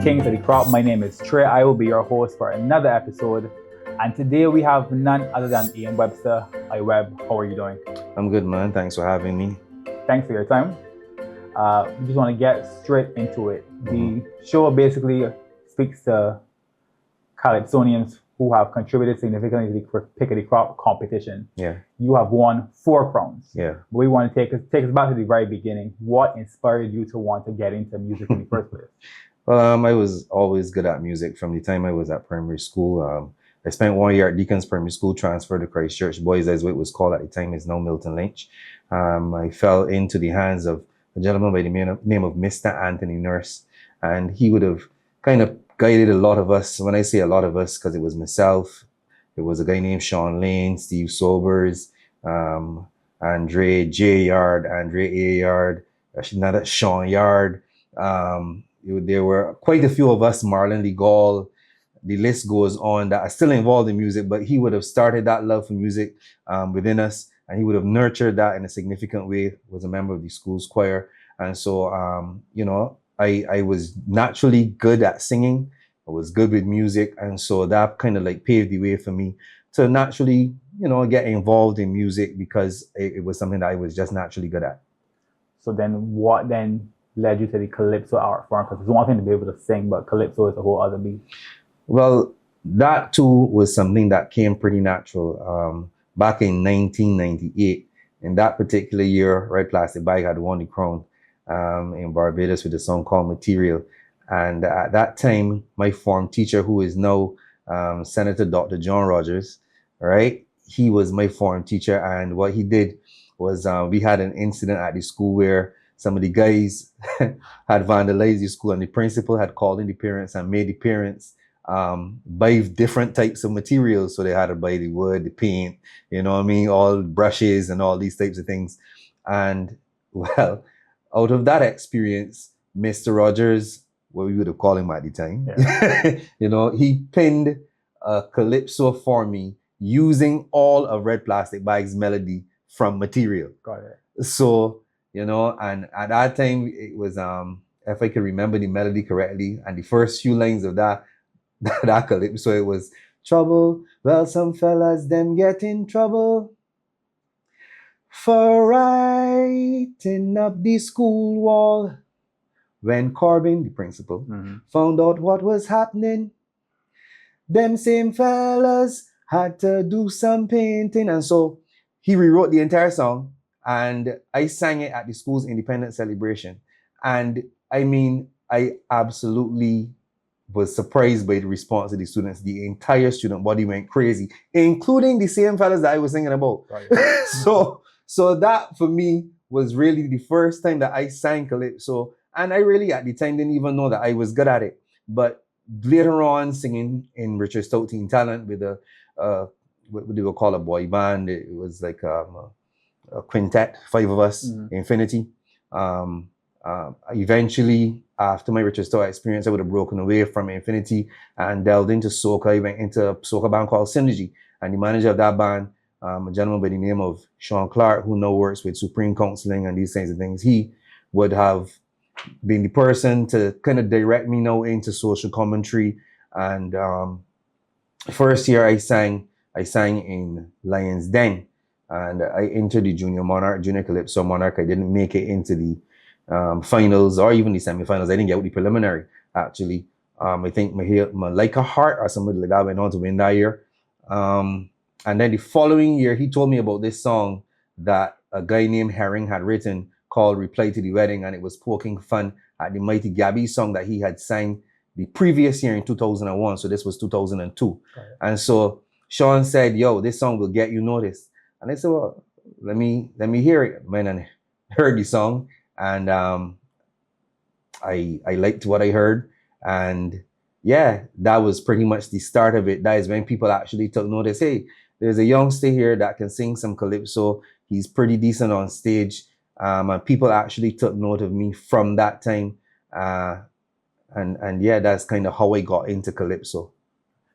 Kings of the Crop. My name is Trey. I will be your host for another episode. And today we have none other than Ian Webster. Hi Web, how are you doing? I'm good, man. Thanks for having me. Thanks for your time. We just want to get straight into it. The show basically speaks to Calypsonians who have contributed significantly to the Pic-O-De-Crop competition. Yeah. You have won 4 crowns. Yeah. We want to take us back to the very beginning. What inspired you to want to get into music in the first place? Well, I was always good at music from the time I was at primary school. I spent 1 year at Deacon's Primary School, transferred to Christchurch Boys, as it was called at the time. It's now Milton Lynch. I fell into the hands of a gentleman by the name of Mr. Anthony Nurse, and he would have kind of guided a lot of us. When I say a lot of us, because it was myself, it was a guy named Sean Lane, Steve Sobers, Andre J. Yard, Andre A. Yard, another Sean Yard. There were quite a few of us, Marlon Lee Gall. The list goes on that are still involved in music, but he would have started that love for music within us, and he would have nurtured that in a significant way. Was a member of the school's choir, and so I was naturally good at singing. I was good with music, and so that kind of like paved the way for me to naturally, get involved in music because it was something that I was just naturally good at. So then what then led you to the Calypso art form? Because it's one thing to be able to sing, but Calypso is a whole other beast. Well, that too was something that came pretty natural. Back in 1998, in that particular year, Red Plastic Bag had won the crown in Barbados with a song called Material. And at that time, my form teacher, who is now Senator Dr. John Rogers, right? He was my form teacher. And what he did was we had an incident at the school where some of the guys had vandalized the school, and the principal had called in the parents and made the parents buy different types of materials. So they had to buy the wood, the paint, all brushes and all these types of things. And well, out of that experience, Mr. Rogers, what we would have called him at the time, yeah. He pinned a Calypso for me using all of Red Plastic Bag's melody from Material. Got it. So, and at that time it was, if I can remember the melody correctly, and the first few lines of that Calypso, it was trouble. Well, some fellas them get in trouble for writing up the school wall. When Corbin, the principal, found out what was happening, them same fellas had to do some painting. And so he rewrote the entire song, and I sang it at the school's independence celebration. And I mean, I absolutely was surprised by the response of the students. The entire student body went crazy, including the same fellas that I was singing about. Right. So that for me was really the first time that I sang Calypso. And I really at the time didn't even know that I was good at it. But later on, singing in Richard Stout Teen Talent with what they would call a boy band. It was like a quintet, 5 of us, Infinity. Eventually, after my Richard Stout experience, I would have broken away from Infinity and delved into soca. I went into a soca band called Synergy, and the manager of that band, a gentleman by the name of Sean Clark, who now works with Supreme Counseling and these kinds of things, he would have been the person to kind of direct me now into social commentary. And first year I sang in Lion's Den, and I entered the Junior Calypso Monarch. I didn't make it into the finals or even the semifinals. I didn't get out the preliminary, actually. I think Malika Hart or somebody like that went on to win that year. And then the following year, he told me about this song that a guy named Herring had written called Reply to the Wedding, and it was poking fun at the Mighty Gabby song that he had sang the previous year in 2001. So this was 2002. Okay. And so Sean said, yo, this song will get you noticed. And I said, well, let me hear it. Man, and heard the song. And I liked what I heard. And yeah, that was pretty much the start of it. That is when people actually took notice. Hey, there's a youngster here that can sing some Calypso. He's pretty decent on stage. And people actually took note of me from that time. And yeah, that's kind of how I got into Calypso.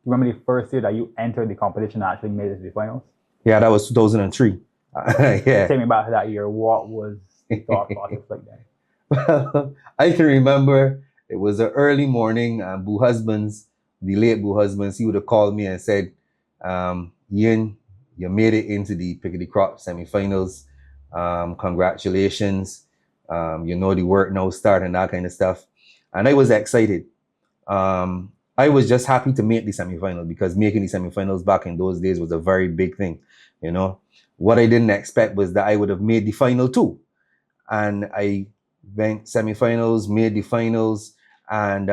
Remember the first year that you entered the competition and actually made it to the finals? Yeah, that was 2003. Yeah. Tell me about that year. What was the thought process like that? Well, I can remember It was an early morning, and Boo Husbands, the late Boo Husbands, he would have called me and said, Ian, you made it into the Pic-O-De-Crop semifinals. Congratulations. You know the work now start and that kind of stuff. And I was excited. I was just happy to make the semifinal because making the semifinals back in those days was a very big thing, you know. What I didn't expect was that I would have made the final too. And I went semifinals, made the finals, and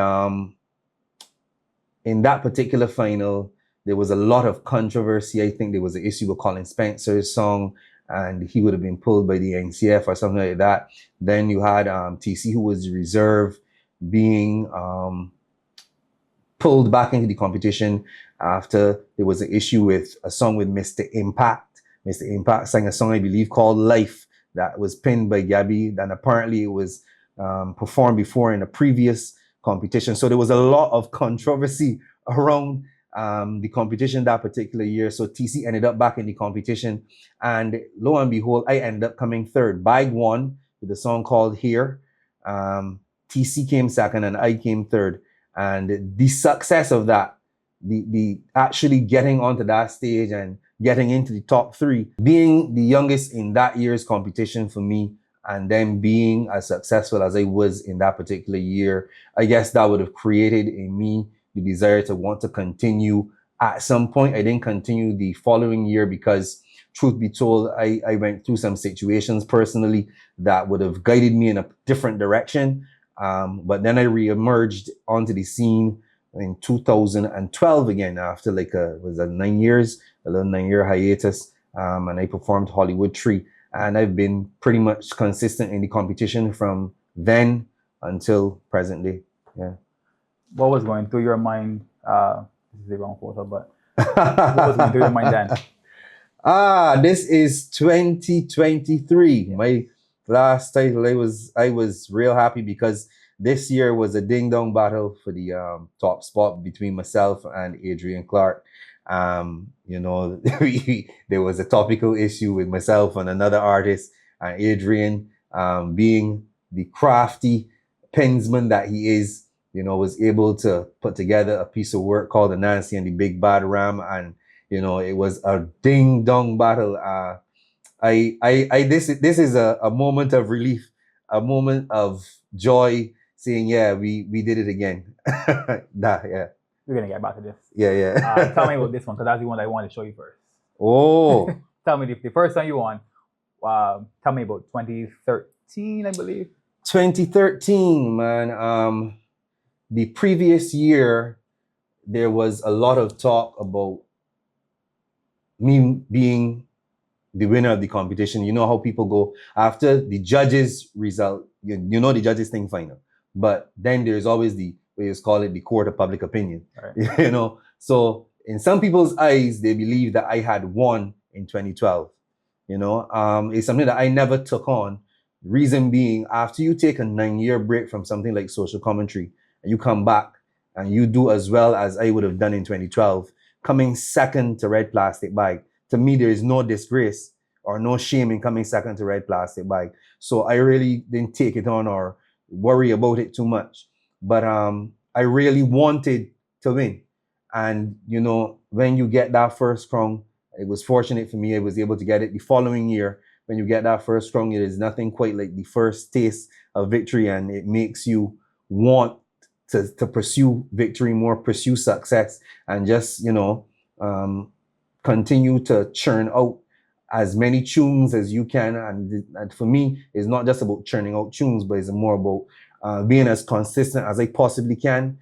in that particular final, there was a lot of controversy. I think there was an issue with Colin Spencer's song, and he would have been pulled by the NCF or something like that. Then you had TC, who was reserve, being pulled back into the competition after there was an issue with a song with Mr. Impact. Mr. Impact sang a song, I believe, called Life, that was pinned by Gabby, and apparently it was performed before in a previous competition. So there was a lot of controversy around the competition that particular year. So TC ended up back in the competition, and lo and behold, I ended up coming third. Bag won with a song called Here. TC came second and I came third. And the success of that, the actually getting onto that stage and getting into the top three, being the youngest in that year's competition for me, and then being as successful as I was in that particular year, I guess that would have created in me the desire to want to continue. At some point, I didn't continue the following year because, truth be told, I went through some situations personally that would have guided me in a different direction. But then I re-emerged onto the scene in 2012 again after like a 9 years, a little 9-year hiatus, and I performed Hollywood Tree, and I've been pretty much consistent in the competition from then until present day. Yeah. What was going through your mind? This is the wrong photo, but what was going through your mind then? This is 2023. My last title, I was real happy because this year was a ding-dong battle for the top spot between myself and Adrian Clark. You know, there was a topical issue with myself and another artist, and Adrian, being the crafty pensman that he is, you know, was able to put together a piece of work called The Nancy and the Big Bad Ram, and you know, it was a ding-dong battle. This is a moment of relief, a moment of joy, saying, yeah, we did it again. Yeah. We're gonna get back to this. Yeah. Tell me about this one, because that's the one I want to show you first. Oh. Tell me the first time you won. Tell me about 2013, I believe. 2013, man. The previous year, there was a lot of talk about me being the winner of the competition. You know how people go after the judges' result. You know the judges think final, but then there's always the, we just call it the court of public opinion. Right. You know, so in some people's eyes, they believe that I had won in 2012. You know, it's something that I never took on. Reason being, after you take a 9-year break from something like social commentary, and you come back and you do as well as I would have done in 2012, coming second to Red Plastic Bag, to me, there is no disgrace or no shame in coming second to Red Plastic Bag. So I really didn't take it on or worry about it too much. But I really wanted to win. And, you know, when you get that first crown, it was fortunate for me, I was able to get it the following year. When you get that first crown, it is nothing quite like the first taste of victory, and it makes you want to pursue victory more, pursue success, and just, you know, continue to churn out as many tunes as you can. And for me, it's not just about churning out tunes, but it's more about being as consistent as I possibly can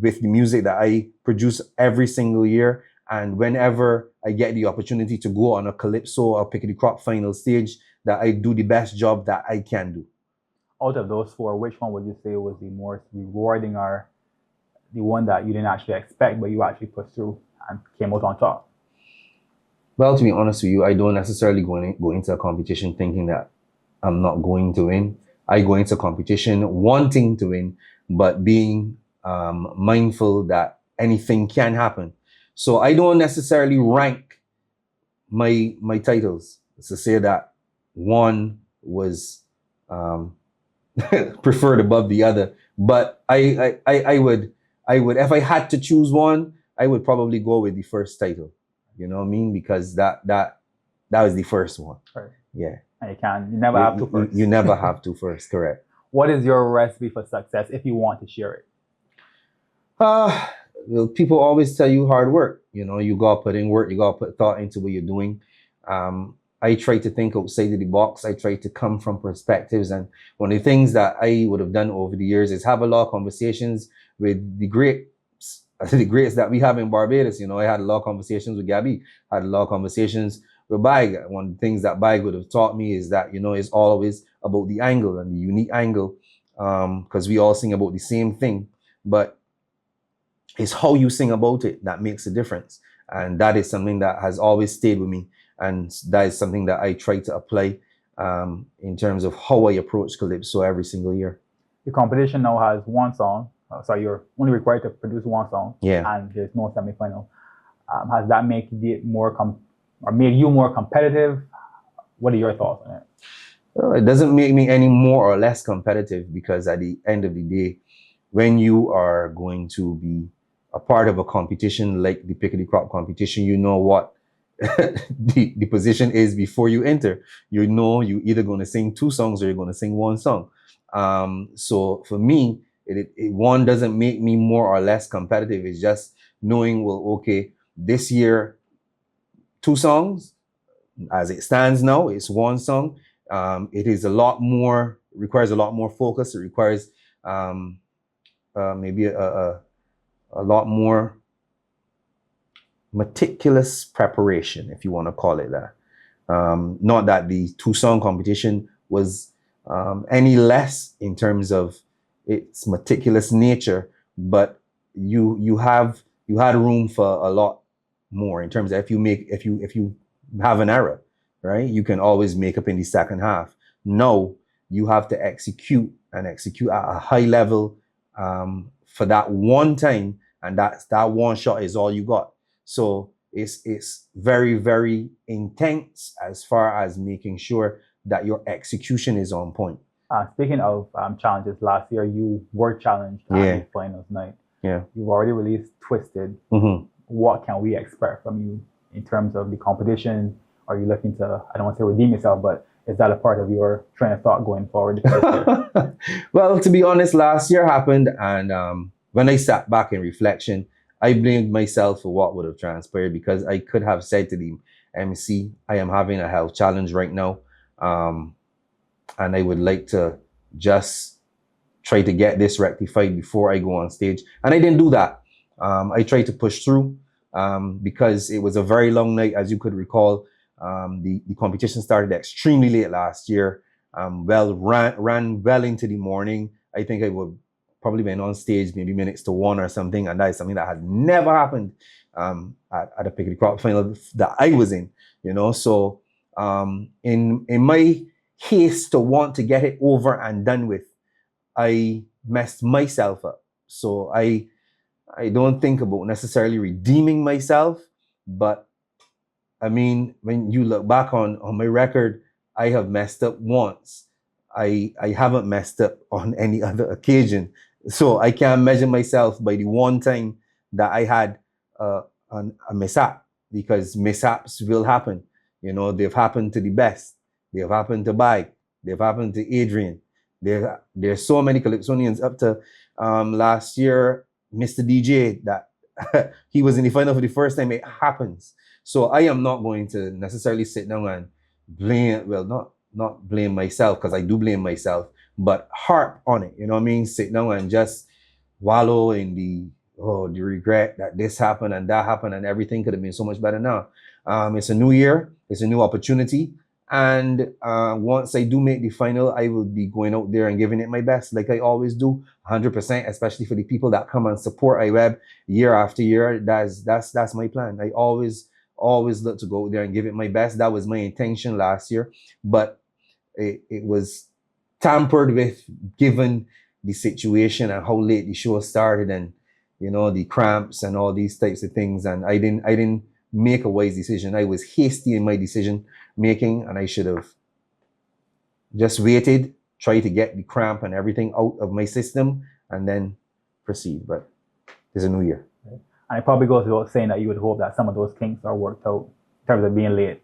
with the music that I produce every single year. And whenever I get the opportunity to go on a Calypso or Pic-O-De-Crop final stage, that I do the best job that I can do. Out of those four, which one would you say was the most rewarding, or the one that you didn't actually expect, but you actually pushed through and came out on top? Well, to be honest with you, I don't necessarily go into a competition thinking that I'm not going to win. I go into competition wanting to win, but being mindful that anything can happen. So I don't necessarily rank my titles. It's to say that one was preferred above the other. But I would if I had to choose one, I would probably go with the first title. You know what I mean? Because that was the first one. Right. Yeah. And you never have to first. You never have to first, correct. What is your recipe for success if you want to share it? Well, people always tell you hard work. You know, you gotta put in work, you gotta put thought into what you're doing. I try to think outside of the box. I try to come from perspectives. And one of the things that I would have done over the years is have a lot of conversations with the greats that we have in Barbados. You know, I had a lot of conversations with Gabby, had a lot of conversations with Baig. One of the things that Baig would have taught me is that, you know, it's always about the angle and the unique angle, because we all sing about the same thing, but it's how you sing about it that makes a difference. And that is something that has always stayed with me. And that is something that I try to apply in terms of how I approach Calypso every single year. The competition now has one song. So you're only required to produce one song. Yeah. And there's no semifinal. Has that made it made you more competitive? What are your thoughts on it? Well, it doesn't make me any more or less competitive, because at the end of the day, when you are going to be a part of a competition like the Pic-O-De-Crop competition, you know what the position is before you enter. You know you're either going to sing 2 songs or you're going to sing 1 song. So for me, one doesn't make me more or less competitive. It's just knowing, well, okay, this year 2 songs. As it stands now, it's 1 song. It is requires a lot more focus. It requires maybe a lot more meticulous preparation, if you want to call it that. Not that the 2-song competition was any less in terms of its meticulous nature, but you had room for a lot more in terms of if you have an error, right, you can always make up in the second half. No, you have to execute at a high level for that one time, and that one shot is all you got. So it's very, very intense as far as making sure that your execution is on point. Speaking of challenges, last year you were challenged at the finals night. Yeah. You've already released Twisted. Mm-hmm. What can we expect from you in terms of the competition? Are you looking to, I don't want to say redeem yourself, but is that a part of your train of thought going forward? Well, to be honest, last year happened, and when I sat back in reflection, I blamed myself for what would have transpired, because I could have said to the MC, I am having a health challenge right now, and I would like to just try to get this rectified before I go on stage. And I didn't do that. I tried to push through because it was a very long night, as you could recall. The competition started extremely late last year. Ran well into the morning. I think I would probably been on stage maybe minutes to 1 or something, and that is something that had never happened at a Pic-O-De-Crop final that I was in. You know, so in my haste to want to get it over and done with, I messed myself up. So I don't think about necessarily redeeming myself, but I mean, when you look back on my record, I have messed up once. I haven't messed up on any other occasion. So I can't measure myself by the one time that I had a mishap, because mishaps will happen. You know, they've happened to the best. They've happened to Baig. They've happened to Adrian. There's so many Calypsonians up to last year, Mr. DJ, that he was in the final for the first time. It happens. So I am not going to necessarily sit down and blame, well, not blame myself, because I do blame myself, but harp on it. You know what I mean? Sit down and just wallow in the regret that this happened and that happened and everything could have been so much better now. It's a new year. It's a new opportunity. And once I do make the final, I will be going out there and giving it my best, like I always do, 100%, especially for the people that come and support iWeb year after year. That's my plan. I always look to go out there and give it my best. That was my intention last year, but it was tampered with given the situation and how late the show started, and you know, the cramps and all these types of things. And I didn't make a wise decision. I was hasty in my decision making, and I should have just waited try to get the cramp and everything out of my system and then proceed. But it's a new year. And it probably goes without saying that you would hope that some of those kinks are worked out in terms of being late.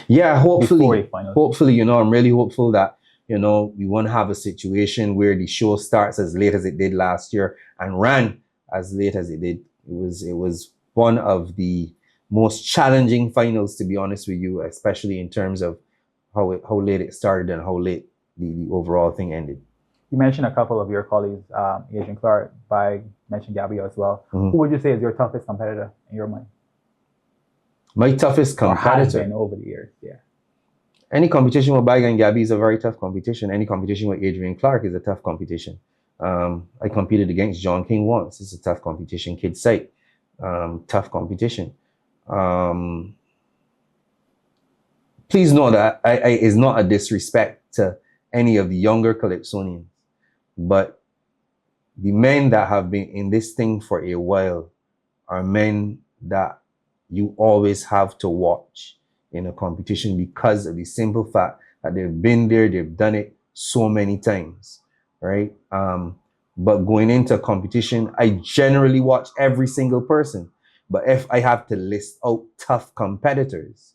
Yeah, hopefully. Finals. Hopefully, you know, I'm really hopeful that, you know, we won't have a situation where the show starts as late as it did last year and ran as late as it did. It was one of the most challenging finals, to be honest with you, especially in terms of how late it started and how late the overall thing ended. You mentioned a couple of your colleagues, Adrian Clark, by mentioned Gabby as well. Mm-hmm. Who would you say is your toughest competitor in your mind? My toughest competitor? Or has been over the years, yeah. Any competition with Bag and Gabby is a very tough competition. Any competition with Adrian Clark is a tough competition. I competed against John King once. It's a tough competition. Kid Sight, tough competition. Please know that it's not a disrespect to any of the younger Calypsonians, but the men that have been in this thing for a while are men that you always have to watch in a competition because of the simple fact that they've been there, they've done it so many times, right? But going into a competition, I generally watch every single person. But if I have to list out tough competitors,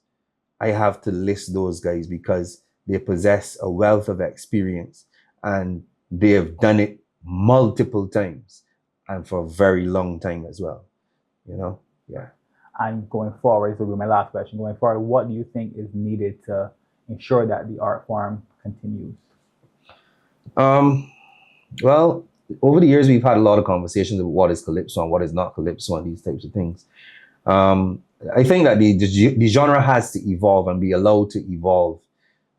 I have to list those guys because they possess a wealth of experience and they have done it multiple times and for a very long time as well, you know? Yeah. And going forward, this will be my last question. Going forward, what do you think is needed to ensure that the art form continues? Well, over the years, we've had a lot of conversations about what is Calypso and what is not Calypso and these types of things. I think that the genre has to evolve and be allowed to evolve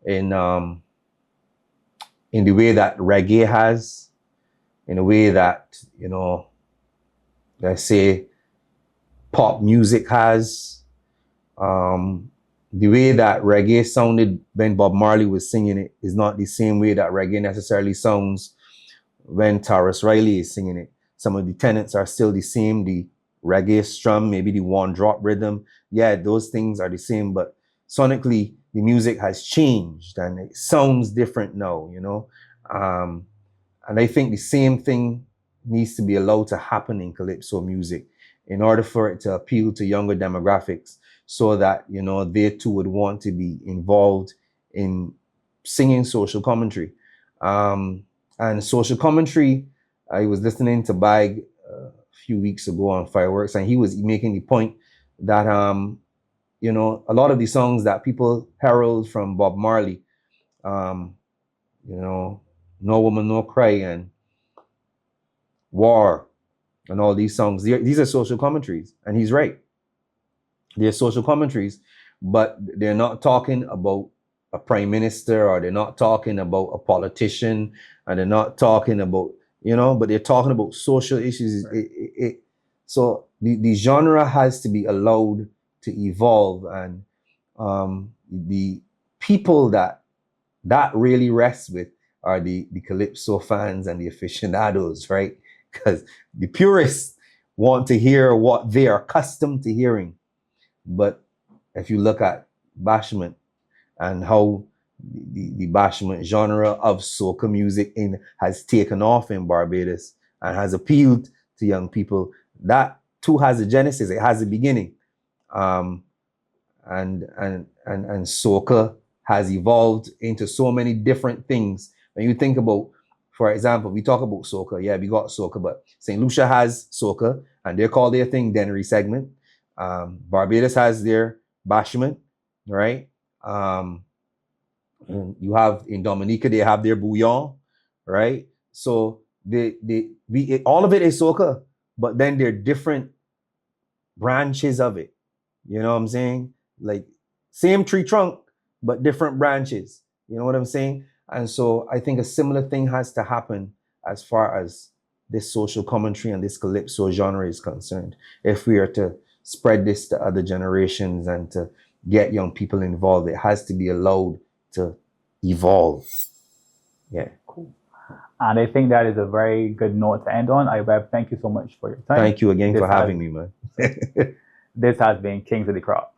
in the way that reggae has, in a way that, you know, let's say pop music has, the way that reggae sounded when Bob Marley was singing it is not the same way that reggae necessarily sounds when Tarrus Riley is singing it. Some of the tenets are still the same, the reggae strum, maybe the one drop rhythm. Yeah, those things are the same, but sonically, the music has changed and it sounds different now, you know? And I think the same thing needs to be allowed to happen in Calypso music in order for it to appeal to younger demographics so that, you know, they too would want to be involved in singing social commentary. And social commentary, I was listening to Bag a few weeks ago on Fireworks, and he was making the point that, you know, a lot of the songs that people herald from Bob Marley, you know, No Woman, No Cry and War and all these songs, these are social commentaries. And he's right. They're social commentaries, but they're not talking about a prime minister or they're not talking about a politician and they're not talking about, you know, but they're talking about social issues. Right. So the genre has to be allowed to evolve, and the people that really rests with are the Calypso fans and the aficionados, right? Because the purists want to hear what they are accustomed to hearing. But if you look at bashment and how the bashment genre of soca music has taken off in Barbados and has appealed to young people, that too has a genesis. It has a beginning, and soca has evolved into so many different things. When you think about, for example, we talk about soca. Yeah, we got soca, but St. Lucia has soca, and they call their thing Dennery segment. Barbados has their bashment, right? You have in Dominica, they have their bouillon, right? So all of it is soca, but then there are different branches of it. You know what I'm saying? Like same tree trunk, but different branches. You know what I'm saying? And so I think a similar thing has to happen as far as this social commentary and this Calypso genre is concerned. If we are to spread this to other generations and to get young people involved, it has to be allowed to evolve. Yeah. Cool. And I think that is a very good note to end on. Webb, thank you so much for your time. Thank you again for having me, man. This has been Kings of the Crop.